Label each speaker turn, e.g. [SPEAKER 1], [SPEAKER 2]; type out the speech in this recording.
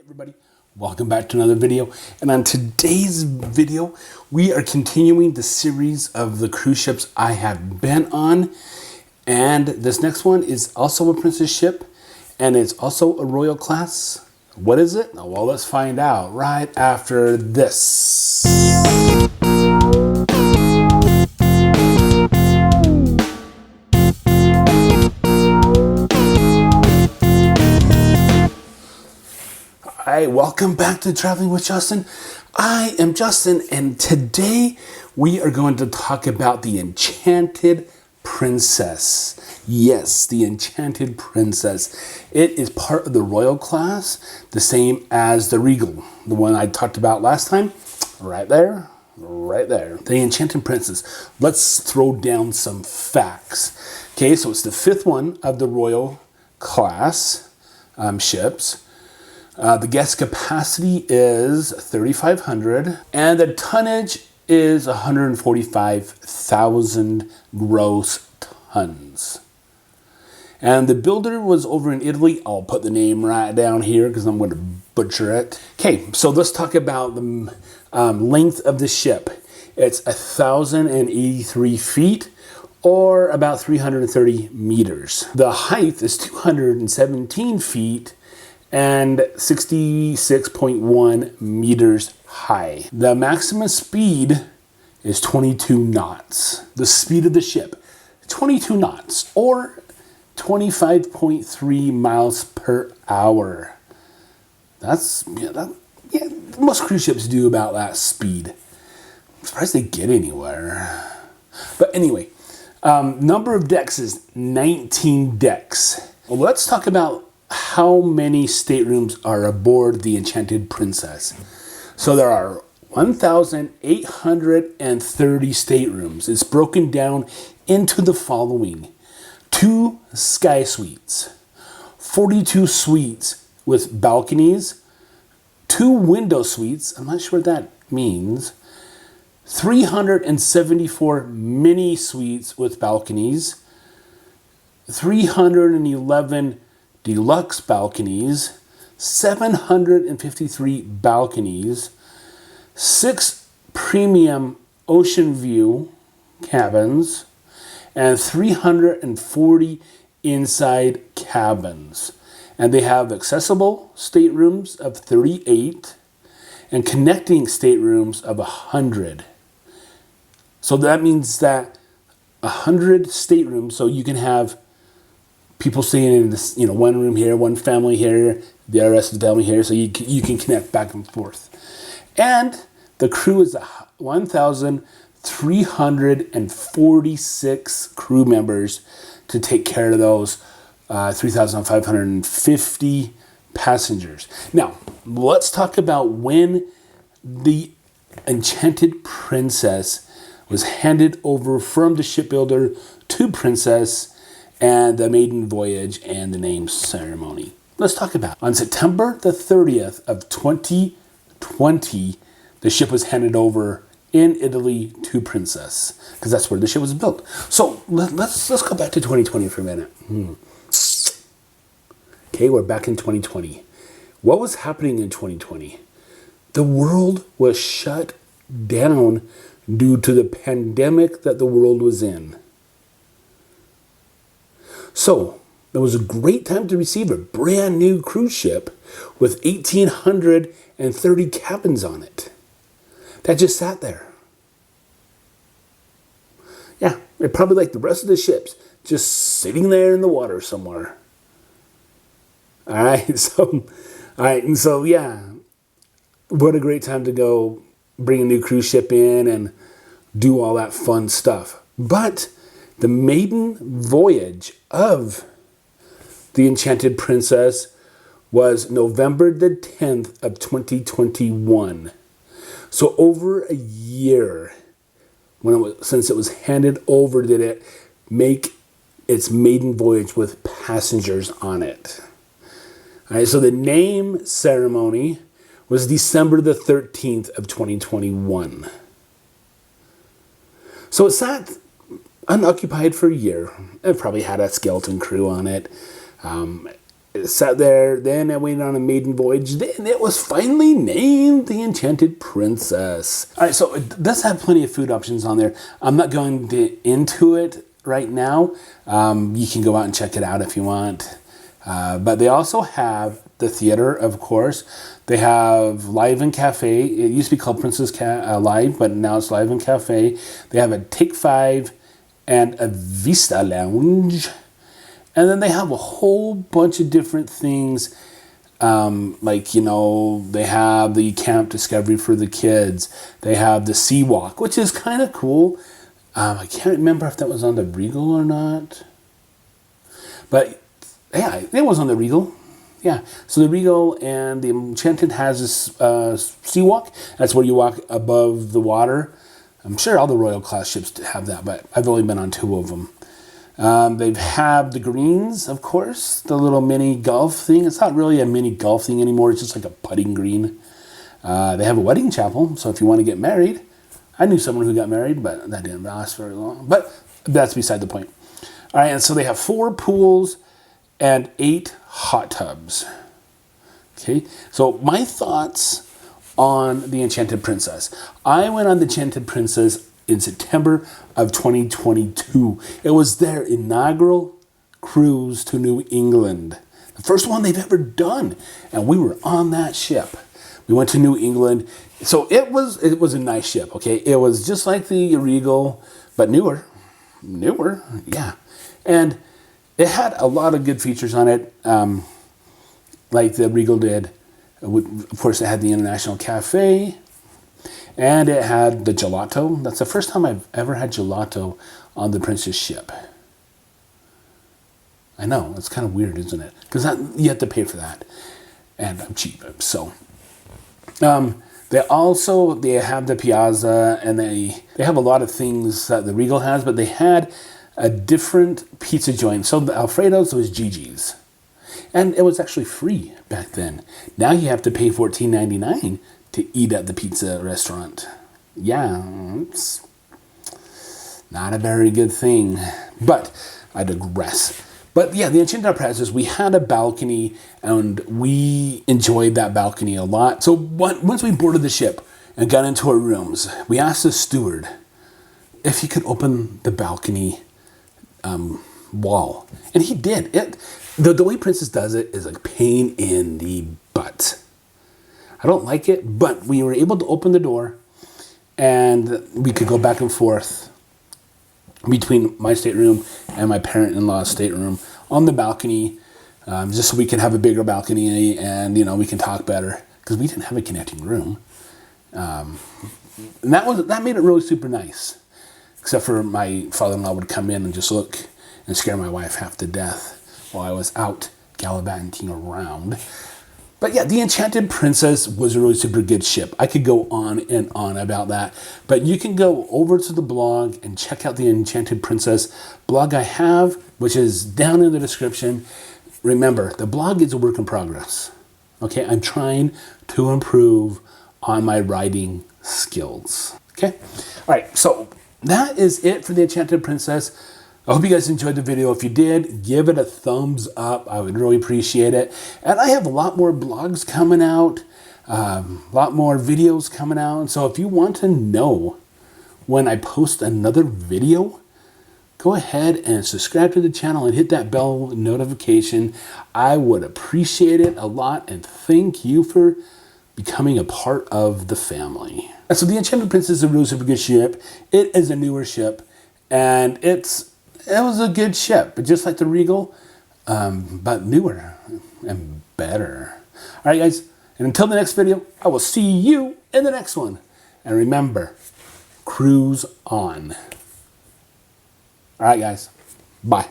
[SPEAKER 1] Everybody, welcome back to another video. And on today's video, we are continuing the series of the cruise ships I have been on. And this next one is also a princess ship, and it's also a royal class. What is it? Well, let's find out right after this. Hi, welcome back to Traveling with Justin. I am Justin, and today we are going to talk about the Enchanted Princess. Yes, the Enchanted Princess. It is part of the Royal class, the same as the Regal, the one I talked about last time. Right there, right there. The Enchanted Princess. Let's throw down some facts. Okay, so it's the fifth one of the Royal class ships. The guest capacity is 3,500, and the tonnage is 145,000 gross tons. And the builder was over in Italy. I'll put the name right down here because I'm going to butcher it. Okay, so let's talk about the length of the ship. It's 1,083 feet, or about 330 meters. The height is 217 feet, and 66.1 meters high. The maximum speed is 22 knots. The speed of the ship, 22 knots, or 25.3 miles per hour. Most cruise ships do about that speed. I'm surprised they get anywhere. But anyway, number of decks is 19 decks. Well, let's talk about how many staterooms are aboard the Enchanted Princess. So there are 1,830 staterooms. It's broken down into the following: 2 sky suites, 42 suites with balconies, 2 window suites, I'm not sure what that means, 374 mini suites with balconies, 311 deluxe balconies, 753 balconies, 6 premium ocean view cabins, and 340 inside cabins. And they have accessible staterooms of 38 and connecting staterooms of 100. So that means that 100 staterooms, so you can have people staying in this, one room here, one family here, the rest of the family here, so you can connect back and forth. And the crew is 1,346 crew members to take care of those 3,550 passengers. Now, let's talk about when the Enchanted Princess was handed over from the shipbuilder to Princess, and the maiden voyage and the name ceremony. Let's talk about it. On September the 30th of 2020, the ship was handed over in Italy to Princess, because that's where the ship was built. So let's go back to 2020 for a minute. Okay, we're back in 2020. What was happening in 2020? The world was shut down due to the pandemic that the world was in. So, it was a great time to receive a brand new cruise ship with 1,830 cabins on it. That just sat there. Yeah, they're probably like the rest of the ships, just sitting there in the water somewhere. And so yeah, what a great time to go bring a new cruise ship in and do all that fun stuff. But the maiden voyage of the Enchanted Princess was November the 10th of 2021. So over a year since it was handed over, did it make its maiden voyage with passengers on it. All right, so the name ceremony was December the 13th of 2021. So it sat unoccupied for a year. It probably had a skeleton crew on it. It sat there, then it went on a maiden voyage, then it was finally named the Enchanted Princess. All right, so it does have plenty of food options on there. I'm not going into it right now. You can go out and check it out if you want. But they also have the theater, of course. They have Live and Cafe. It used to be called Princess Live, but now it's Live and Cafe. They have a Take 5 and a Vista Lounge. And then they have a whole bunch of different things, like, you know, they have the Camp Discovery for the kids. They have the Sea Walk, which is kind of cool. I can't remember if that was on the Regal or not. But, yeah, it was on the Regal. Yeah, so the Regal and the Enchanted has this Sea Walk. That's where you walk above the water. I'm sure all the Royal Class ships have that, but I've only been on 2 of them. They have the greens, of course, the little mini golf thing. It's not really a mini golf thing anymore. It's just like a putting green. They have a wedding chapel, so if you want to get married. I knew someone who got married, but that didn't last very long. But that's beside the point. All right, and so they have 4 pools and 8 hot tubs. Okay, so my thoughts on the Enchanted Princess. I went on the Enchanted Princess in September of 2022. It was their inaugural cruise to New England. The first one they've ever done. And we were on that ship. We went to New England. So it was a nice ship, okay? It was just like the Regal, but newer. Newer, yeah. And it had a lot of good features on it, like the Regal did. Of course, it had the International Cafe. And it had the gelato. That's the first time I've ever had gelato on the Princess ship. I know, it's kind of weird, isn't it? Because you have to pay for that. And I'm cheap, so. They have the Piazza, and they have a lot of things that the Regal has, but they had a different pizza joint. So the Alfredo's was Gigi's. And it was actually free back then. Now you have to pay $14.99 to eat at the pizza restaurant. Yeah, it's not a very good thing. But I digress. But yeah, the Enchanted Princess, we had a balcony, and we enjoyed that balcony a lot. So once we boarded the ship and got into our rooms, we asked the steward if he could open the balcony wall. And he did. The way Princess does it is a pain in the butt. I don't like it, but we were able to open the door, and we could go back and forth between my stateroom and my parent-in-law's stateroom on the balcony, just so we could have a bigger balcony and, you know, we can talk better, because we didn't have a connecting room. And that made it really super nice, except for my father-in-law would come in and just look and scare my wife half to death while I was out gallivanting around. But yeah, the Enchanted Princess was a really super good ship. I could go on and on about that. But you can go over to the blog and check out the Enchanted Princess blog I have, which is down in the description. Remember, the blog is a work in progress. Okay, I'm trying to improve on my writing skills. Okay, all right, so that is it for the Enchanted Princess. I hope you guys enjoyed the video. If you did, give it a thumbs up. I would really appreciate it. And I have a lot more blogs coming out, a lot more videos coming out. So if you want to know when I post another video, go ahead and subscribe to the channel and hit that bell notification. I would appreciate it a lot, and thank you for becoming a part of the family. And so the Enchanted Princess is a really super good ship. It is a newer ship, and it was a good ship, but just like the Regal, but newer and better. All right, guys, and until the next video, I will see you in the next one. And remember, cruise on. All right, guys, bye.